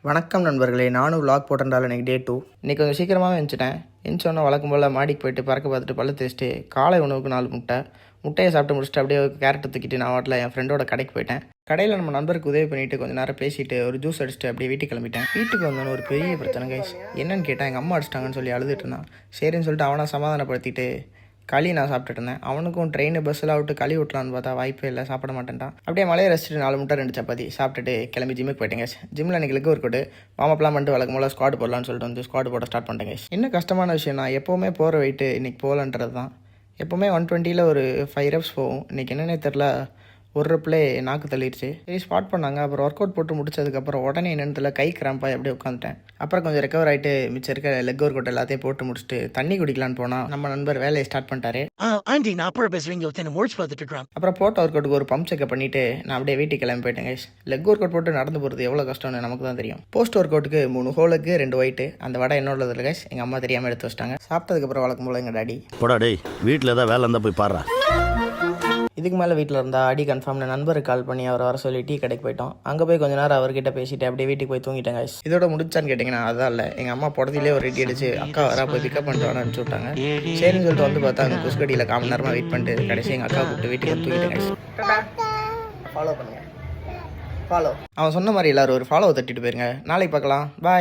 வணக்கம் நண்பர்களே, நானும் விலாக் போட்டிருந்தாலும் இன்றைக்கி டே 2. இன்றைக்கி கொஞ்சம் சீக்கிரமாகவே எழுந்துட்டேன். எழுந்தோன்னே வழக்கம் போல் மாடிக்கு போயிட்டு பறக்க பார்த்துட்டு பல்ல தேய்ச்சிட்டு காலை உணவுக்கு 4 முட்டையை சாப்பிட்டு முடிச்சுட்டு அப்படியே கேரட்டை தூக்கிட்டு நான் வாட்டில் என் ஃப்ரெண்டோட கடைக்கு போயிட்டேன். கடையில் நம்ம நண்பருக்கு உதவி பண்ணிவிட்டு கொஞ்சம் நேரம் பேசிட்டு ஒரு ஜூஸ் அடிச்சுட்டு அப்படியே வீட்டுக்கு கிளம்பிட்டேன். வீட்டுக்கு வந்தோன்னு ஒரு பெரிய பிரச்சனை கைஸ். என்னன்னு கேட்டால் எங்கள் அம்மா அடிச்சிட்டாங்கன்னு சொல்லி அழுதுட்டு இருந்தான். சரின்னு சொல்லிட்டு அவனை சமாதானப்படுத்திட்டு களி நான் சாப்பிட்டுட்டு இருந்தேன். அவனுக்கும் ட்ரெயின் பஸ்ஸில் விட்டு களி விட்டலான்னு பார்த்தா வாய்ப்பே இல்லை, சாப்பிட மாட்டேன்ட்டான். அப்படியே மலையை ரசிச்சுட்டு 4 முட்டை 2 சப்பாத்தி சாப்பிட்டுட்டு கிளம்பி ஜிம்முக்கு போயிட்டேங்க. ஜிம்மில் அன்றைக்கி ஒரு கோட்டு வாமப்லாம் பண்ணிட்டு வழக்கம் போல் ஸ்குவாட் போடலான்னு சொல்லிட்டு வந்து ஸ்குவாட் போட ஸ்டார்ட் பண்ணிட்டேங்க. இன்னும் கஷ்டமான விஷயம், நான் எப்போவுமே போகிற வெயிட்டு இன்றைக்கி போகலன்றது தான். எப்போவுமே 120 ஒரு 5 reps போகும். இன்றைக்கி என்னன்னே தெரில, ஒரு ரெப்லே நாக்கு தள்ளிடுச்சு. சரி ஸ்பாட் பண்ணாங்க. அப்புறம் ஒர்க் அவுட் போட்டு முடிச்சதுக்கப்புறம் உடனே என்னென்னு கை கிராம்பாக அப்படியே உட்காந்துட்டேன். அப்புறம் கொஞ்சம் ரெக்கவர் ஆகிட்டு மிச்சம் இருக்க லெக் ஒர்க் அவுட் எல்லாத்தையும் போட்டு முடிச்சுட்டு தண்ணி குடிக்கலான்னு போனால் நம்ம நண்பர் வேலையை ஸ்டார்ட் பண்ணிட்டாரு. அப்புறம் போட்ட ஒர்க் அவுட்டுக்கு ஒரு பம்ப் செக்கப் பண்ணிவிட்டு நான் அப்படியே வீட்டுக்கு கிளம்பி போயிட்டேங்க. லெக் ஒர்க் அவுட் போட்டு நடந்து போகிறது எவ்வளோ கஷ்டம்னு நமக்கு தான் தெரியும். போஸ்ட் ஒர்க் அவுட்டுக்கு 3 ஹோலுக்கு 2 ஒயிட்டு. அந்த வடை என்னோட கைஸ் எங்கள் அம்மா தெரியாமல் எடுத்து வச்சிட்டாங்க. சாப்பிட்டதுக்கப்புறம் வழக்கம் போல் எங்கள் டாடி போடா டேய், வீட்டில் ஏதாவது வேலை இருந்தால் போய் பாடுறா. இதுக்கு மேலே வீட்டில் இருந்தால் அடி கன்ஃபார்ம்னு நண்பருக்கு கால் பண்ணி அவரை வர சொல்லி டீ கடைக்கு போயிட்டோம். அங்கே போய் கொஞ்சம் நேரம் அவர்கிட்ட பேசிட்டு அப்படியே வீட்டுக்கு போய் தூங்கிட்டேன் guys. இதோட முடிச்சான்னு கேட்டிங்கன்னா அதான் இல்லை, எங்கள் அம்மா புடத்திலே ஒரு ரெடி அடிச்சு அக்கா வரா போய் பிக்கப் பண்ணிட்டு வான்னு அனுப்பிச்சு விட்டாங்க. சரின்னு சொல்லிட்டு வந்து பார்த்தா அந்த குஸ்கடியில் 1/4 மணி நேரமாக வெயிட் பண்ணிட்டு கடைசி எங்கள் அக்கா கூப்பிட்டு வீட்டுக்கு தூங்கிட்டேன் guys. ஃபாலோ பண்ணுங்கள், ஃபாலோ. அவன் சொன்ன மாதிரி எல்லோரும் ஒரு ஃபாலோ தட்டிட்டு போயிருங்க. நாளைக்கு பார்க்கலாம், பாய்.